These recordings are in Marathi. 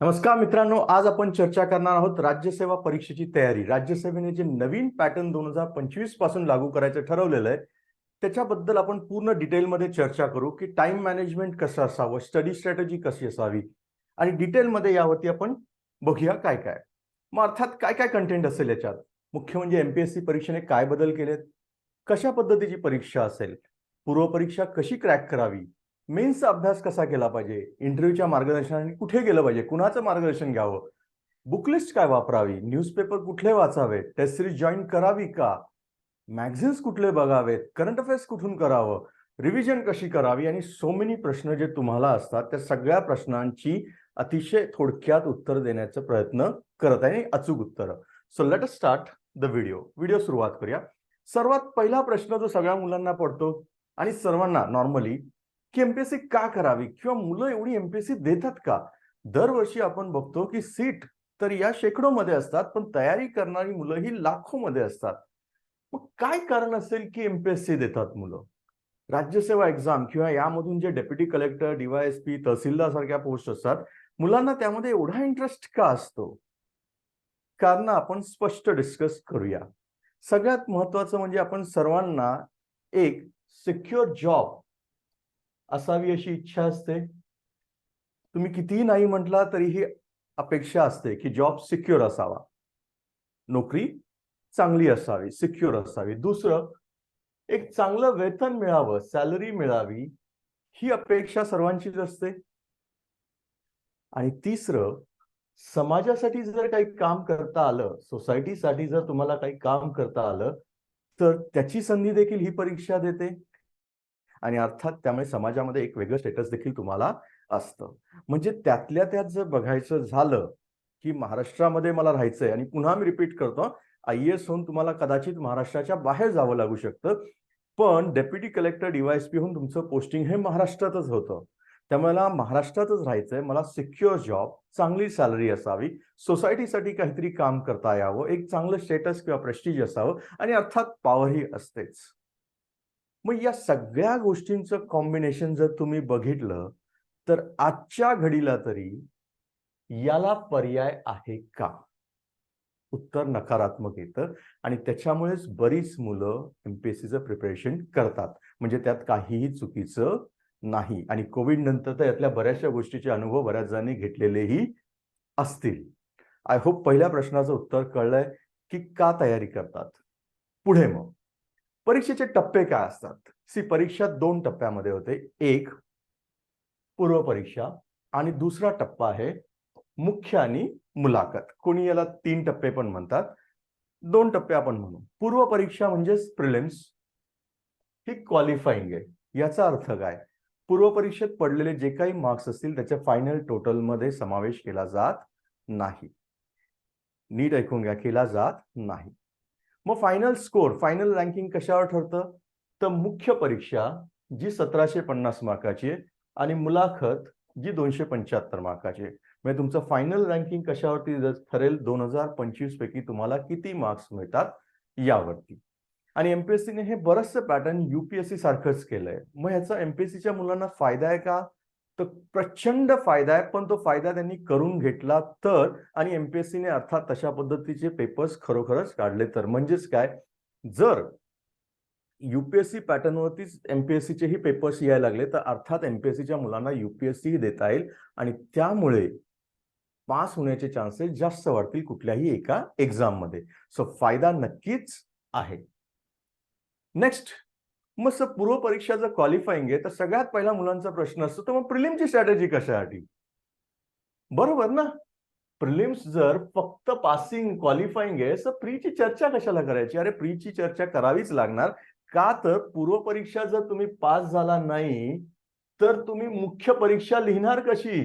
नमस्कार मित्रांनो, आज आपण चर्चा करणार आहोत राज्यसेवा परीक्षेची तयारी. राज्यसेवेने जे नवीन पॅटर्न 2025 पासून लागू करायचं ठरवलेलं आहे त्याच्याबद्दल आपण पूर्ण डिटेलमध्ये चर्चा करू की टाइम मॅनेजमेंट कसं असावं, स्टडी स्ट्रॅटेजी कशी असावी आणि डिटेलमध्ये यावरती आपण बघूया काय काय. मग अर्थात काय काय कंटेंट असेल याच्यात. मुख्य म्हणजे एमपीएससी परीक्षेने काय बदल केलेत, कशा पद्धतीची परीक्षा असेल, पूर्वपरीक्षा कशी क्रॅक करावी, मेन्सचा अभ्यास कसा केला पाहिजे, इंटरव्ह्यूच्या मार्गदर्शनाने कुठे गेलं पाहिजे, कुणाचं मार्गदर्शन घ्यावं, बुकलिस्ट काय वापरावी, न्यूजपेपर कुठले वाचावेत, टेस्ट सिरीज जॉईन करावी का, मॅगझिन्स कुठले बघावेत, करंट अफेअर्स कुठून करावं, रिव्हिजन कशी करावी आणि सो मेनी प्रश्न जे तुम्हाला असतात त्या सगळ्या प्रश्नांची अतिशय थोडक्यात उत्तर देण्याचा प्रयत्न करत आहे, अचूक उत्तर. So let us start the video सुरुवात करूया. सर्वात पहिला प्रश्न जो सगळ्या मुलांना पडतो आणि सर्वांना नॉर्मली की एमपीएससी का करावी किंवा मुलं एवढी एमपीएससी देतात का. दरवर्षी आपण बघतो की सीट तर या शेकडो मध्ये असतात पण तयारी करणारी मुलं ही लाखो मध्ये असतात. मग काय कारण असेल की एमपीएससी देतात मुलं. राज्यसेवा एक्झाम किंवा यामधून जे डेप्युटी कलेक्टर, डीवायएसपी, तहसीलदार सारख्या पोस्ट असतात, मुलांना त्यामध्ये एवढा इंटरेस्ट का असतो. कारण आपण स्पष्ट डिस्कस करूया. सगळ्यात महत्वाचं म्हणजे आपण सर्वांना एक सिक्युअर जॉब असावी अशी इच्छा असते. तुम्ही कितीही नाही म्हटला तरीही अपेक्षा असते की जॉब सिक्युअर असावा, नोकरी चांगली असावी, सिक्युअर असावी. दुसरं, एक चांगलं वेतन मिळावं, सॅलरी मिळावी ही अपेक्षा सर्वांचीच असते. आणि तिसरं, समाजासाठी जर काही काम करता आलं, सोसायटीसाठी जर तुम्हाला काही काम करता आलं तर त्याची संधी देखील ही परीक्षा देते आणि अर्थात त्यामुळे समाजामध्ये एक वेगळं स्टेटस देखील तुम्हाला असतं. म्हणजे त्यातल्या त्यात जर बघायचं झालं की महाराष्ट्रामध्ये मला राहायचंय आणि पुन्हा मी रिपीट करतो, आयएएस होऊन तुम्हाला कदाचित महाराष्ट्राच्या बाहेर जावं लागू शकतं, पण डेप्युटी कलेक्टर, डीवायएसपी होऊन तुमचं पोस्टिंग हे महाराष्ट्रातच होतं. त्यामुळे मला महाराष्ट्रातच राहायचंय, मला सिक्युअर जॉब, चांगली सॅलरी असावी, सोसायटीसाठी काहीतरी काम करता यावं, एक चांगलं स्टेटस किंवा प्रेस्टिज असावं आणि अर्थात पॉवरही असतेच. मग या सगळ्या गोष्टींचं कॉम्बिनेशन जर तुम्ही बघितलं तर आजच्या घडीला तरी याला पर्याय आहे का. उत्तर नकारात्मक येतं आणि त्याच्यामुळेच बरीच मुलं एमपीएससीचं प्रिपरेशन करतात. म्हणजे त्यात काहीही चुकीचं नाही आणि कोविड नंतर तर यातल्या बऱ्याचशा गोष्टीचे अनुभव बऱ्याच जणांनी घेतलेलेही असतील. आय होप पहिल्या प्रश्नाचं उत्तर कळलंय की का तयारी करतात. पुढे मग परीक्षेचे टप्पे काय असतात. परीक्षा 2 टप्प्यामध्ये होते. एक पूर्वपरीक्षा आणि दुसरा टप्पा आहे मुख्य आणि मुलाखत. कोणी याला 3 टप्पे पण म्हणतात, 2 टप्पे आपण म्हणू. पूर्वपरीक्षा म्हणजे प्रिलिम्स ही क्वालिफाईंग आहे. याचा अर्थ काय, पूर्वपरीक्षेत पडलेले जे काही मार्क्स असतील त्याच्या फायनल टोटल मध्ये समावेश केला जात नाही. नीट ऐकून घ्या, केला जात नाही. मग फायनल स्कोर, फायनल रँकिंग कशावर ठरतं, तर मुख्य परीक्षा जी 1750 मार्काची आहे आणि मुलाखत जी 275 मार्काची आहे. म्हणजे तुमचं फायनल रँकिंग कशावरती ठरेल, 2025 पैकी तुम्हाला किती मार्क्स मिळतात यावरती. आणि एमपीएससीने हे बरचसे पॅटर्न यूपीएससी सारखंच केलंय. मग ह्याचा एमपीएससीच्या मुलांना फायदा आहे का, तर प्रचंड फायदा आहे. पण तो फायदा त्यांनी करून घेतला तर, आणि एमपीएससीने अर्थात तशा पद्धतीचे पेपर्स खरोखरच काढले तर. म्हणजेच काय, जर यूपीएससी पॅटर्नवरतीच एमपीएससीचेही पेपर्स यायला लागले तर अर्थात एमपीएससीच्या मुलांना यूपीएससी देता येईल आणि त्यामुळे पास होण्याचे चान्सेस जास्त वाढतील कुठल्याही एका एक्झाम मध्ये. सो फायदा नक्कीच आहे. नेक्स्ट, मग पूर्व परीक्षा जर क्वालिफाईंग आहे तर सगळ्यात पहिला मुलांचा प्रश्न असतो तर मग प्रिलिमची स्ट्रॅटेजी कशासाठी. बरोबर ना. प्रिलिम्स जर फक्त पासिंग क्वालिफाईंग आहे तर प्रीची चर्चा कशाला करायची. अरे प्रीची चर्चा करावीच लागणार का, तर पूर्व परीक्षा जर तुम्ही पास झाला नाही तर तुम्ही मुख्य परीक्षा लिहिणार कशी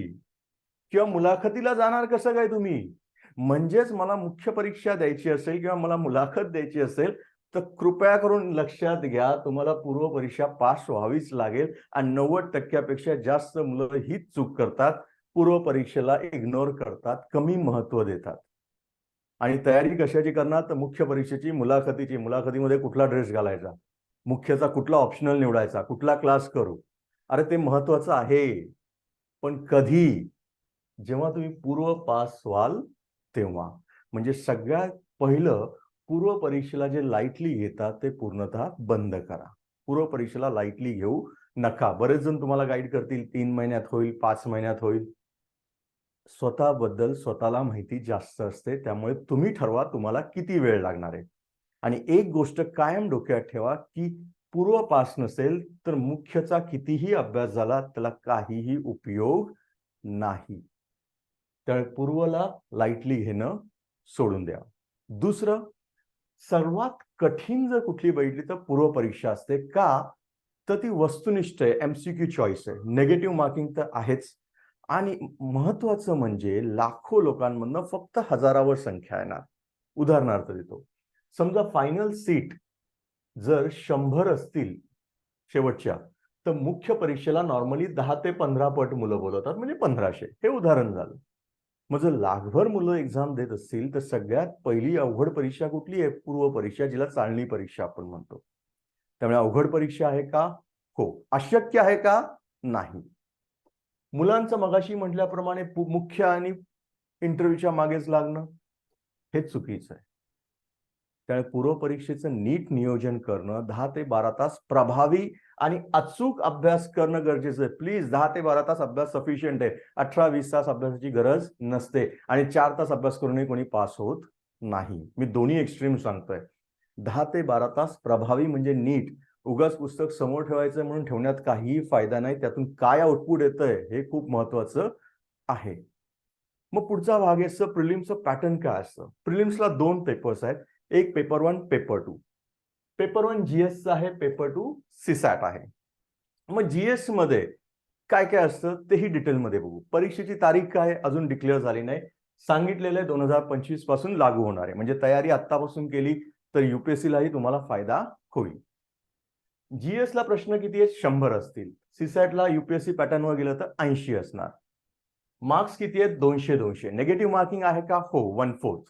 किंवा मुलाखतीला जाणार कसं काय तुम्ही. म्हणजेच मला मुख्य परीक्षा द्यायची असेल किंवा मला मुलाखत द्यायची असेल तर कृपया करून लक्षात घ्या, तुम्हाला पूर्व परीक्षा पास व्हावीच लागेल. आणि 90% जास्त मुलं हीच चूक करतात, पूर्व परीक्षेला इग्नोर करतात, कमी महत्व देतात. आणि तयारी कशाची करणार, तर मुख्य परीक्षेची, मुलाखतीची. मुलाखतीमध्ये कुठला ड्रेस घालायचा, मुख्यचा कुठला ऑप्शनल निवडायचा, कुठला क्लास करू. अरे ते महत्वाचं आहे, पण कधी जेव्हा तुम्ही पूर्व पास व्हाल तेव्हा. म्हणजे सगळ्यात पहिलं पूर्व परीक्षेला जे लाईटली घेतात ते पूर्णतः बंद करा. पूर्व परीक्षेला लाईटली घेऊ नका. बरेच जण तुम्हाला गाईड करतील 3 महिन्यात होईल, 5 महिन्यात होईल. स्वतःबद्दल स्वतःला माहिती जास्त असते. त्यामुळे तुम्ही ठरवा तुम्हाला किती वेळ लागणार आहे. आणि एक गोष्ट कायम डोक्यात ठेवा, की पूर्व पास नसेल तर मुख्यचा कितीही अभ्यास झाला त्याला काहीही उपयोग नाही. त्यामुळे पूर्वला लाईटली घेणं सोडून द्या. दुसरं, सर्वात कठीण जर कुठली बघितली तर पूर्व परीक्षा असते. का? तर ती वस्तुनिष्ठ आहे, एमसीक्यू चॉईस आहे. निगेटिव्ह मार्किंग तर आहेच. आणि महत्वाचं म्हणजे लाखो लोकांमधनं फक्त हजारावर संख्या येणार. उदाहरणार्थ देतो. समजा फायनल सीट जर 100 असतील शेवटच्या, तर मुख्य परीक्षेला नॉर्मली 10 ते 15 पट मुलं बोलवतात, म्हणजे 1500. हे उदाहरण झालं. मग जर लाखभर मुलं एक्झाम देत असतील तर सगळ्यात पहिली अवघड परीक्षा कुठली आहे? पूर्व परीक्षा, जिला चालणी परीक्षा आपण म्हणतो. त्यामुळे अवघड परीक्षा आहे का? हो. अशक्य आहे का? नाही. मुलांचं मगाशी म्हटल्याप्रमाणे मुख्य आणि इंटरव्ह्यूच्या मागेच लागणं हे चुकीचं आहे. त्यामुळे पूर्व परीक्षेचं नीट नियोजन करणं, 10 ते 12 तास प्रभावी आणि अचूक अभ्यास करणं गरजेचं आहे. प्लीज 10 ते 12 तास अभ्यास सफिशियंट आहे. 18-20 तास अभ्यासाची गरज नसते आणि 4 तास अभ्यास करूनही कोणी पास होत नाही. मी दोन्ही एक्स्ट्रीम सांगतोय. 10 ते 12 तास प्रभावी म्हणजे नीट. उगाच पुस्तक समोर ठेवायचं म्हणून ठेवण्यात काहीही फायदा नाही. त्यातून काय आउटपुट येतंय हे खूप महत्वाचं आहे. मग पुढचा भाग आहे, सर प्रिलिम्सचं पॅटर्न काय असतं? प्रिलिम्सला 2 पेपर्स आहेत. एक पेपर 1, पेपर 2. पेपर 1 जीएसचा आहे, पेपर 2 सीसॅट आहे. मग जीएस मध्ये काय काय असतं तेही डिटेलमध्ये बघू. परीक्षेची तारीख काय अजून डिक्लेअर झाली नाही. सांगितलेलं आहे 2025 पासून लागू होणार आहे. म्हणजे तयारी आत्तापासून केली तर युपीएससीलाही तुम्हाला फायदा होईल. जीएस ला प्रश्न किती आहेत? 100 असतील. सीसॅटला युपीएससी पॅटर्नवर गेलं तर 80 असणार. मार्क्स किती आहेत? 200. नेगेटिव्ह मार्किंग आहे का? हो, 1/4.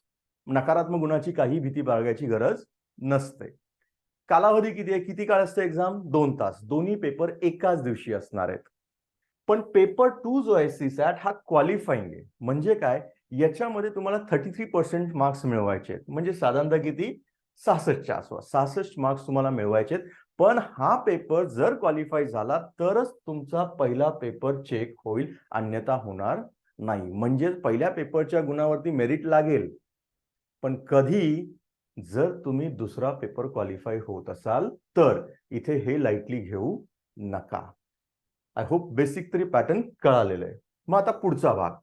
नकारात्मक गुणाची काही भीती बाळगायची गरज नसते. कालावधी किती आहे? किती काळ असते एक्झाम? 2 तास. दोन्ही पेपर एकाच दिवशी असणार आहेत. पण पेपर 2 जो आहे सीसॅट हा क्वालिफाईंग आहे. म्हणजे काय? याच्यामध्ये तुम्हाला 33% मार्क्स मिळवायचे आहेत. म्हणजे साधारणतः किती? 66च्या आसपास. 66 मार्क्स तुम्हाला मिळवायचे आहेत. पण हा पेपर जर क्वालिफाय झाला तरच तुमचा पहिला पेपर चेक होईल, अन्यथा होणार नाही. म्हणजे पहिल्या पेपरच्या गुणावरती मेरिट लागेल. पण कधी? जर तुम्ही दुसरा पेपर क्वालिफाय होत असाल तर. इथे हे लाईटली घेऊ नका. आय होप बेसिक तरी पॅटर्न कळालेलं आहे. मग आता पुढचा भाग.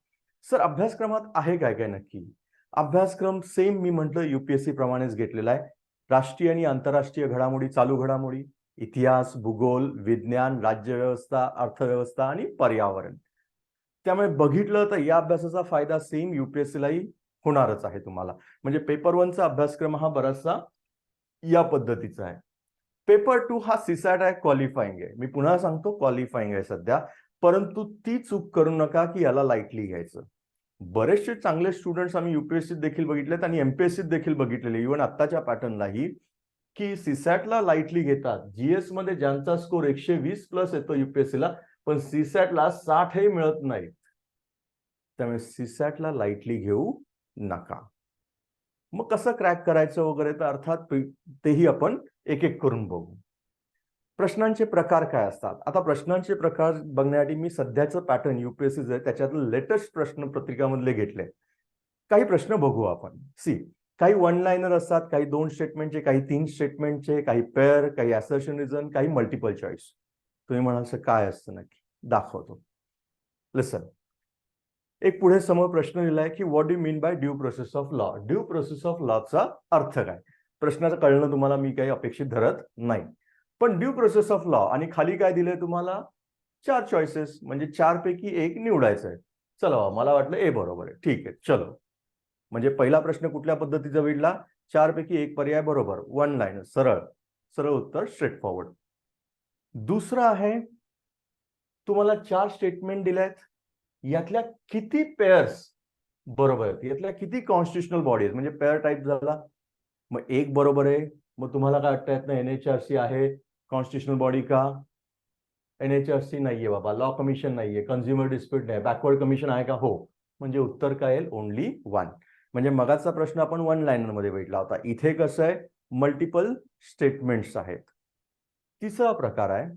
सर अभ्यासक्रमात आहे काय काय नक्की? अभ्यासक्रम सेम मी म्हटलं युपीएससी प्रमाणेच घेतलेला आहे. राष्ट्रीय आणि आंतरराष्ट्रीय घडामोडी, चालू घडामोडी, इतिहास, भूगोल, विज्ञान, राज्यव्यवस्था, अर्थव्यवस्था आणि पर्यावरण. त्यामुळे बघितलं तर या अभ्यासाचा फायदा सेम युपीएससीलाही होणारच आहे तुम्हाला. म्हणजे पेपर 1चा अभ्यासक्रम हा बराचसा या पद्धतीचा आहे. पेपर 2 हा सीसॅट आहे, क्वालिफाईंग आहे. मी पुन्हा सांगतो क्वालिफाईंग आहे सध्या. परंतु ती चूक करू नका की याला लाईटली घ्यायचं. बरेचसे चांगले स्टुडंट्स आम्ही युपीएससीत देखील बघितलेत आणि एमपीएससीत देखील बघितलेले, इव्हन आत्ताच्या पॅटर्नलाही, की सीसॅटला लाईटली घेतात. जीएस मध्ये ज्यांचा स्कोर 120 प्लस येतो युपीएससीला, पण सीसॅटला 60 ही मिळत नाही. त्यामुळे सीसॅटला लाईटली घेऊ नका. मग कसं क्रॅक करायचं वगैरे, तर अर्थात तेही आपण एक एक करून बघू. प्रश्नांचे प्रकार काय असतात? आता प्रश्नांचे प्रकार बघण्यासाठी मी सध्याचं पॅटर्न युपीएससीचं आहे त्याच्यातलं लेटेस्ट प्रश्न पत्रिकामधले घेतले. काही प्रश्न बघू आपण. काही वन लाइनर असतात, काही 2 स्टेटमेंटचे, काही 3 स्टेटमेंटचे, काही पेअर, काही असर्शन रिझन, काही मल्टिपल चॉईस. तुम्ही म्हणाल सर काय असतं नक्की? दाखवतो. लिसन. एक पुढे समोर प्रश्न लिहिलाय की what do mean by due process of law? Due process of लॉचा अर्थ काय? प्रश्नाचं कळणं तुम्हाला मी काही अपेक्षित धरत नाही. पण ड्यू प्रोसेस ऑफ लॉ आणि खाली काय दिलंय तुम्हाला? 4 चॉईसेस, म्हणजे 4 पैकी 1 निवडायचं आहे. चला, मला वाटलं ए बरोबर आहे. ठीक आहे, चलो. म्हणजे पहिला प्रश्न कुठल्या पद्धतीचा विडला? 4 पैकी 1 पर्याय बरोबर. वन लाईन, सरळ सरळ उत्तर, स्ट्रेट फॉरवर्ड. दुसरा आहे, तुम्हाला 4 स्टेटमेंट दिलेत, यातल्या किती पेअर्स बरोबर आहेत? यातल्या किती कॉन्स्टिट्युशनल बॉडी आहेत? म्हणजे पेअर टाईप झाला. मग 1 बरोबर आहे. मग तुम्हाला काय वाटतं यातनं एनएचआरसी आहे कॉन्स्टिट्युशनल बॉडी का? एनएचआरसी नाहीये बाबा, लॉ कमिशन नाहीये, कन्झ्युमर डिस्प्यूट नाही, बॅकवर्ड कमिशन आहे का? हो. म्हणजे उत्तर काय येईल? ओनली 1. म्हणजे मगाचा प्रश्न आपण 1 लाइनर मध्ये भेटला होता. इथे कसं आहे? मल्टिपल स्टेटमेंट्स आहेत. तिसरा प्रकार आहे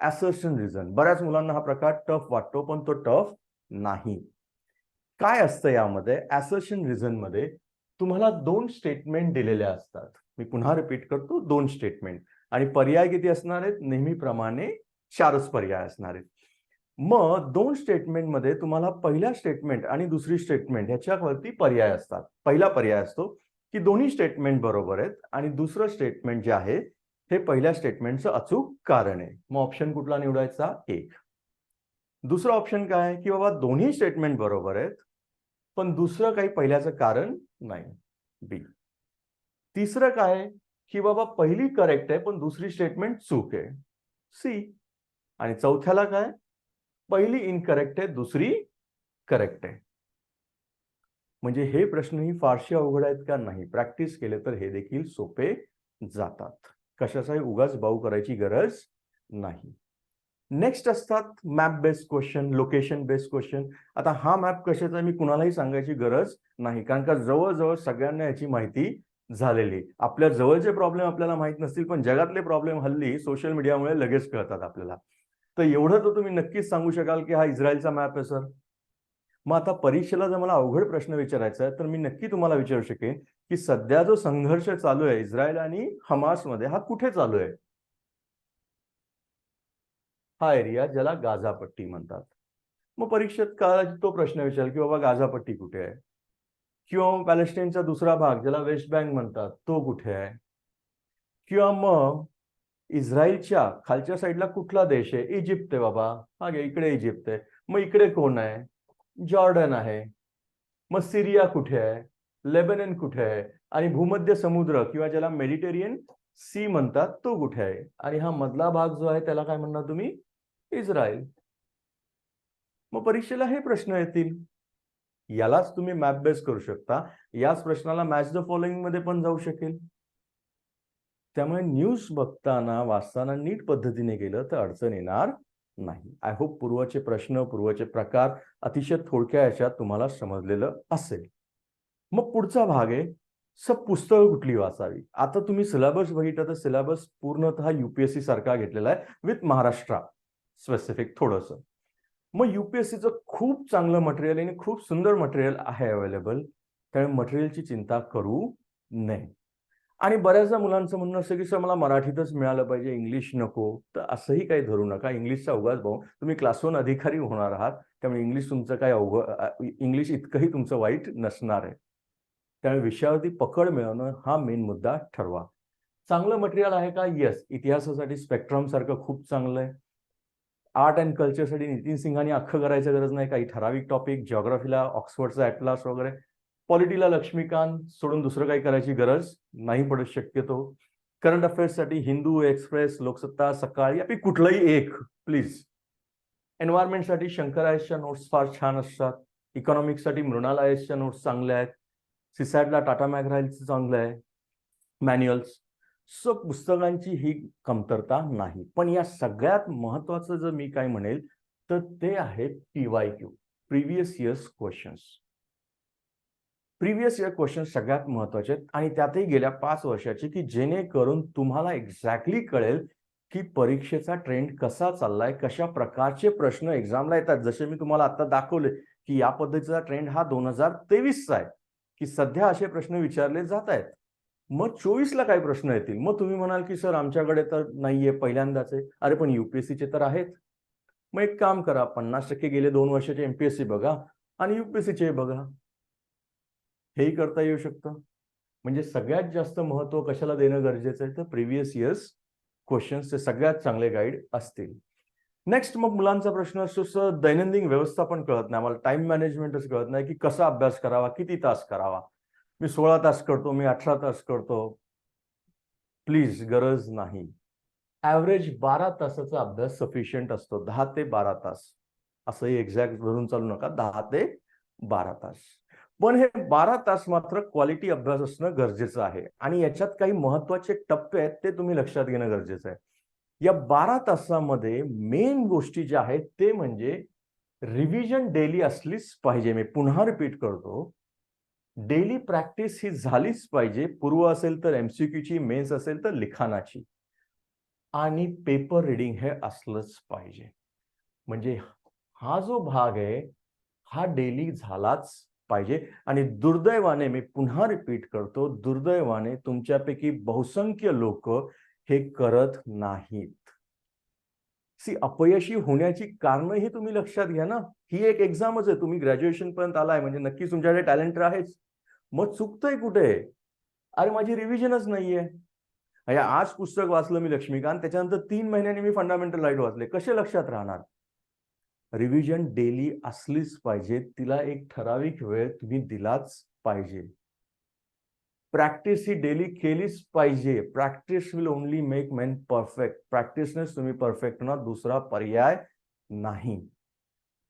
असर्शन रिझन. बऱ्याच मुलांना हा प्रकार टफ वाटतो, पण तो टफ नाही. काय असतं यामध्ये? असर्शन रिझन मध्ये तुम्हाला 2 स्टेटमेंट दिलेले असतात. मी पुन्हा रिपीट करतो, 2 स्टेटमेंट, आणि पर्याय किती असणार आहेत? नेहमीप्रमाणे 4च पर्याय असणार आहेत. मग 2 स्टेटमेंट मध्ये तुम्हाला पहिल्या स्टेटमेंट आणि दुसरी स्टेटमेंट ह्याच्यावरती पर्याय असतात. पहिला पर्याय असतो की दोन्ही स्टेटमेंट बरोबर आहेत आणि दुसरं स्टेटमेंट जे आहे हे पहिल्या स्टेटमेंटचं अचूक कारण आहे. मग ऑप्शन कुठला निवडायचा? 1. दुसरा ऑप्शन काय आहे की बाबा दोन्ही स्टेटमेंट बरोबर आहेत पण दुसरं काही पहिल्याचं कारण नाही. बी. तिसरं काय की बाबा पहिली करेक्ट आहे पण दुसरी स्टेटमेंट चूक आहे. सी. आणि चौथ्याला काय? पहिली इनकरेक्ट आहे, दुसरी करेक्ट आहे. म्हणजे हे प्रश्नही फारसे अवघड आहेत का? नाही. प्रॅक्टिस केले तर हे देखील सोपे जातात. कशाचाही उगाच बाऊ करायची गरज नाही. नेक्स्ट असतात map based question, location based question. आता हा मॅप कशाचा मी कुणालाही सांगायची गरज नाही, कारण का जवळजवळ सगळ्यांना याची माहिती झालेली. आपल्या जवळचे प्रॉब्लेम आपल्याला माहित नसतील, पण जगातले प्रॉब्लेम हल्ली सोशल मीडियामुळे लगेच कळतात आपल्याला. तर एवढं तर तुम्ही नक्कीच सांगू शकाल की हा इस्रायलचा मॅप आहे सर. मग आता परीक्षेला जर मला अवघड प्रश्न विचारायचा आहे तर मी नक्की तुम्हाला विचारू शकेन की सध्या जो संघर्ष चालू आहे इस्रायल आणि हमास मध्ये, हा कुठे चालू आहे? हा एरिया ज्याला गाझापट्टी म्हणतात. मग परीक्षेत का तो प्रश्न विचारेल की बाबा गाझापट्टी कुठे आहे? किंवा पॅलेस्टाईनचा दुसरा भाग ज्याला वेस्ट बँक म्हणतात तो कुठे आहे? किंवा मग इस्रायलच्या खालच्या साईडला कुठला देश आहे? इजिप्त आहे बाबा. हा घे, इकडे इजिप्त आहे. मग इकडे कोण आहे? जॉर्डन आहे. मग सिरिया कुठे आहे? लेबनन कुठे आहे? आणि भूमध्य समुद्र किंवा ज्याला मेडिटेरियन सी म्हणतात तो कुठे आहे? आणि हा मधला भाग जो आहे त्याला काय म्हणणार तुम्ही? इस्रायल. मग परीक्षेला हे प्रश्न येतील. यालाच तुम्ही मॅप बेस करू शकता. याच प्रश्नाला मॅच द फॉलोइंग मध्ये पण जाऊ शकेल. त्यामुळे न्यूज बघताना वाचताना नीट पद्धतीने गेलं तर अडचण येणार नाही. आय होप पूर्वचे प्रश्न, पूर्वचे प्रकार अतिशय थोडक्या याच्यात तुम्हाला समजलेलं असेल. मग पुढचा भाग आहे पुस्तकं कुठली वाचावी. आता तुम्ही सिलेबस बघितलं तर सिलेबस पूर्णतः युपीएससी सारखा घेतलेला आहे विथ महाराष्ट्र स्पेसिफिक थोडंसं. मग युपीएससीचं खूप चांगलं मटेरियल आणि खूप सुंदर मटेरियल आहे अवेलेबल. त्यामुळे मटेरियलची चिंता करू नये. आणि बऱ्याचदा मुलांचं म्हणणं असं की सर मला मराठीतच मिळालं पाहिजे, इंग्लिश नको. तर असंही काही धरू नका. इंग्लिशचा उगाच भाऊ, तुम्ही क्लास 1 अधिकारी होणार आहात. त्यामुळे इंग्लिश तुमचं काही इंग्लिश इतकंही तुमचं वाईट नसणार आहे. त्यामुळे विषयावरती पकड मिळवणं हा मेन मुद्दा ठरवा. चांगलं मटेरियल आहे का? येस. इतिहासासाठी स्पेक्ट्रम सारखं खूप चांगलं आहे. आर्ट अँड कल्चरसाठी नितीन सिंघांनी अख्खं करायची गरज नाही. काही ठराविक टॉपिक, जिओग्राफीला ऑक्सफर्डचा ॲटलास वगैरे, पॉलिटीला लक्ष्मीकांत सोडून दुसरं काही करायची गरज नाही पडत शक्यतो. करंट अफेअर्ससाठी हिंदू, एक्सप्रेस, लोकसत्ता, सकाळ यापैकी कुठलंही एक प्लीज. एन्व्हायरमेंटसाठी शंकर आयसच्या नोट्स फार छान असतात. इकॉनॉमिक्ससाठी मृणाल आयसच्या नोट्स चांगल्या आहेत. सीसॅटला टाटा मॅग्राईलचं चांगलं आहे मॅन्युअल्स. सो पुस्तकांची ही कमतरता नाही. पण या सगळ्यात महत्वाचं जर मी काय म्हणेल तर ते आहे PYQ, previous years questions. Previous year question सगळ्यात महत्वाचे आहेत आणि त्यातही गेल्या 5 वर्षाचे, की जेणेकरून तुम्हाला एक्झॅक्टली कळेल की परीक्षेचा ट्रेंड कसा चाललाय, कशा प्रकारचे प्रश्न एक्झामला येतात. जसे मी तुम्हाला आता दाखवले की या पद्धतीचा ट्रेंड हा 2023चा आहे, की सध्या असे प्रश्न विचारले जात आहेत. मग 24ला काय प्रश्न येतील? मग तुम्ही म्हणाल की सर आमच्याकडे तर नाहीये, पहिल्यांदाच आहे. अरे पण युपीएससीचे तर आहेत. मग एक काम करा, 50% गेले 2 वर्षाचे एमपीएससी बघा आणि युपीएससीचे बघा. हेही करता येऊ शकतं. म्हणजे सगळ्यात जास्त महत्त्व कशाला देणं गरजेचं आहे तर प्रिव्हियस इयर्स क्वेश्चन्सचे सगळ्यात चांगले गाईड असतील. नेक्स्ट मग मुलांचा प्रश्न असतो सर दैनंदिन व्यवस्थापन कळत नाही, आम्हाला टाइम मॅनेजमेंटच कळत नाही की कसा अभ्यास करावा, किती तास करावा. मी 16 तास करतो, मी 18 तास करतो. प्लीज गरज नाही. ॲव्हरेज 12 तासाचा अभ्यास सफिशियंट असतो. 10 ते 12 तास. असंही एक्झॅक्ट धरून चालू नका. 10 ते 12 तास. पण हे 12 तास मात्र क्वालिटी अभ्यास असणं गरजेचं आहे आणि याच्यात काही महत्त्वाचे टप्पे आहेत ते तुम्ही लक्षात घेणं गरजेचं आहे. या 12 तासामध्ये मेन गोष्टी ज्या आहेत ते म्हणजे रिव्हिजन डेली असलीच पाहिजे. मी पुन्हा रिपीट करतो, डेली प्रॅक्टिस ही झालीच पाहिजे. पूर्व असेल तर MCQची, मेन्स असेल तर लिखाणाची, आणि पेपर रीडिंग हे असलंच पाहिजे. म्हणजे हा जो भाग आहे हा डेली झालाच पाहिजे. आणि दुर्दैवाने, मी पुन्हा रिपीट करतो, दुर्दैवाने तुमच्यापैकी बहुसंख्य लोक हे करत नाहीत. अपयशी होण्याची कारणं ही तुम्ही लक्षात घ्या ना. ही एक एक्झामच आहे. तुम्ही ग्रॅज्युएशन पर्यंत आलाय म्हणजे नक्कीच तुमच्याकडे टॅलेंट आहेच. मग चुकतंय कुठे? अरे माझी रिव्हिजनच नाहीये. आज पुस्तक वाचलं मी लक्ष्मीकांत, त्याच्यानंतर 3 महिन्यांनी मी फंडामेंटल राईट वाचले. कसे लक्षात राहणार? रिव्हिजन डेली असलीच पाहिजे. तिला एक ठराविक वेळ तुम्ही दिलाच पाहिजे. प्रॅक्टिस ही डेली केलीच पाहिजे. Practice will only make man perfect. प्रॅक्टिसनेच तुम्ही परफेक्ट होणार, दुसरा पर्याय नाही.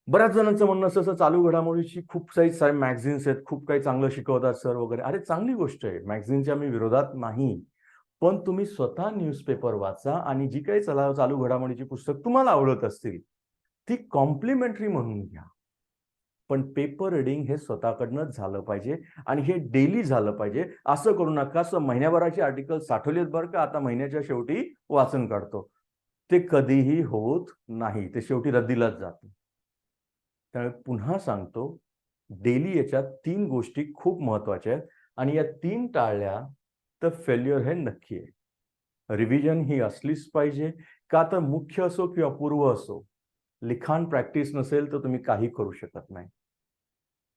बऱ्याच जणांचं म्हणणं असं, चालू घडामोडीची खूप सारे मॅगझिन्स आहेत, खूप काही चांगलं शिकवतात सर वगैरे. अरे चांगली गोष्ट आहे, मॅगझिनच्या मी विरोधात नाही. पण तुम्ही स्वतः न्यूजपेपर वाचा आणि जी काही चालू घडामोडीची पुस्तक तुम्हाला आवडत असतील ती कॉम्प्लिमेंटरी म्हणून घ्या. पण पेपर रीडिंग हे स्वतःकडनंच झालं पाहिजे आणि हे डेली झालं पाहिजे. असं करू नका महिन्याभराची आर्टिकल साठवलेत बरं का, आता महिन्याच्या शेवटी वाचन काढतो. ते कधीही होत नाही, ते शेवटी रद्दीलाच जातं. त्यामुळे पुन्हा सांगतो, डेली याच्यात 3 गोष्टी खूप महत्वाच्या आहेत आणि या 3 टाळल्या तर फेल्युअर हे नक्की आहे. रिव्हिजन ही असलीच पाहिजे. का तर मुख्य असो किंवा पूर्व असो, लिखाण प्रॅक्टिस नसेल तर तुम्ही काही करू शकत नाही.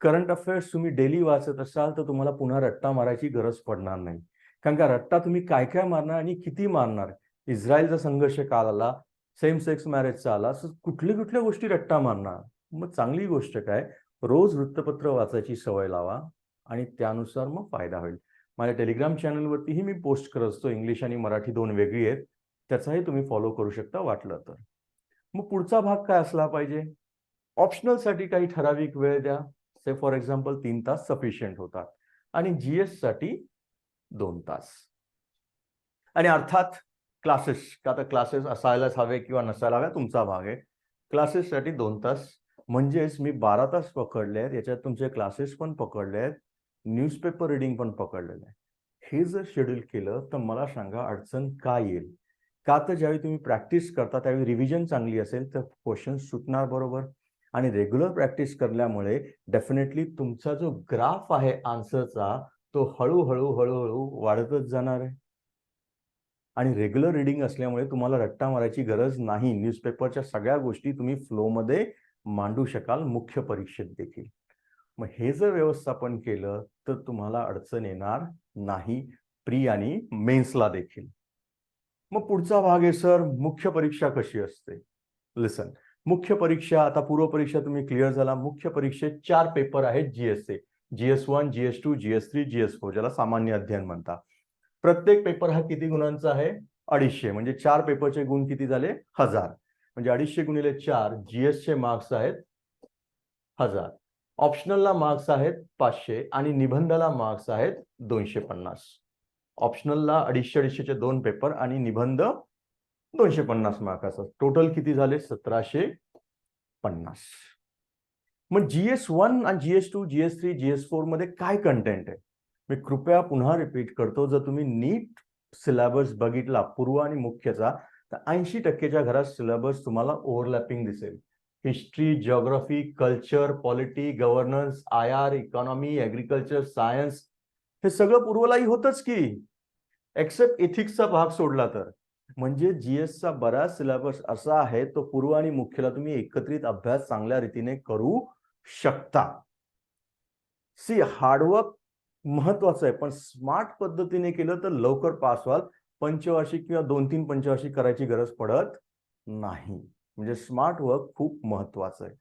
करंट अफेअर्स तुम्ही डेली वाचत असाल तर तुम्हाला पुन्हा रट्टा मारायची गरज पडणार नाही. कारण का रट्टा तुम्ही काय काय मारणार आणि किती मारणार? इस्रायलचा संघर्ष काल आला, सेम सेक्स मॅरेजचा आला, कुठल्या गोष्टी रट्टा मारणार? मग चांगली गोष्ट काय, रोज वृत्तपत्र वाचायची सवय लावा आणि त्यानुसार मग फायदा होईल. माझ्या टेलिग्राम चॅनलवरतीही मी पोस्ट करत असतो, इंग्लिश आणि मराठी 2 वेगळी आहेत. त्याचाही तुम्ही फॉलो करू शकता वाटलं तर. मग पुढचा भाग काय असला पाहिजे? ऑप्शनलसाठी काही ठराविक वेळ द्या. से फॉर एक्झाम्पल 3 तास सफिशियंट होतात आणि GS साठी 2 तास. आणि अर्थात क्लासेस, का तर क्लासेस असायलाच हवे किंवा नसायला हवे, तुमचा भाग आहे. क्लासेससाठी 2 तास, म्हणजेच मी 12 तास पकडले आहेत. याच्यात तुमचे क्लासेस पण पकडले आहेत, न्यूजपेपर रीडिंग पण पकडलेलं आहे. हे जर शेड्यूल केलं तर मला सांगा अडचण काय येईल? का तर ज्यावेळी तुम्ही प्रॅक्टिस करता त्यावेळी रिव्हिजन चांगली असेल तर क्वेश्चन सुटणार बरोबर. आणि रेग्युलर प्रॅक्टिस करण्यामुळे डेफिनेटली तुमचा जो ग्राफ आहे आन्सरचा तो हळूहळू वाढतच जाणार आहे. आणि रेग्युलर रीडिंग असल्यामुळे तुम्हाला रट्टा मारायची गरज नाही. न्यूजपेपरच्या सगळ्या गोष्टी तुम्ही फ्लोमध्ये मांडू शकाल, मुख्य परीक्षेत देखील. मग हे जर व्यवस्थापन केलं तर तुम्हाला अडचण येणार नाही, प्री आणि मेन्सला देखील. मग पुढचा भाग आहे सर, मुख्य परीक्षा कशी असते? लिसन, मुख्य परीक्षा, आता पूर्व परीक्षा तुम्ही क्लिअर झाला. मुख्य परीक्षेत 4 पेपर आहेत GSचे. GS1, GS2, GS3, GS4, ज्याला सामान्य अध्ययन म्हणतात. प्रत्येक पेपर हा किती गुणांचा आहे? 250. म्हणजे 4 पेपरचे गुण किती झाले? 1000. म्हणजे 250 गुणिले 4, GSचे मार्क्स आहेत 1000. ऑप्शनलला मार्क्स आहेत 500 आणि निबंधाला मार्क्स आहेत 250. ऑप्शनलला 250चे 2 पेपर आणि निबंध 250 मार्काचा. टोटल किती झाले? 1750. मग GS1 आणि GS2, GS3, GS4 मध्ये काय कंटेंट आहे? मी कृपया पुन्हा रिपीट करतो, जर तुम्ही नीट सिलेबस बघितला पूर्व आणि मुख्यचा तर 80%च्या घरात सिलेबस तुम्हाला ओव्हरलॅपिंग दिसेल. History, geography, culture, polity, governance, IR, economy, agriculture, science, हे सगळं पूर्वलाही होतच की, एक्सेप्ट एथिक्सचा भाग सोडला तर. म्हणजे GSचा बराच सिलेबस असा आहे तो पूर्व आणि मुख्यला तुम्ही एकत्रित अभ्यास चांगल्या रीतीने करू शकता. हार्डवर्क महत्वाचं आहे, पण स्मार्ट पद्धतीने केलं तर लवकर पास व्हाल. पंचवार्षिक किंवा 2-3 पंचवार्षिक करायची गरज पडत नाही. म्हणजे स्मार्ट वर्क खूप महत्वाचं आहे.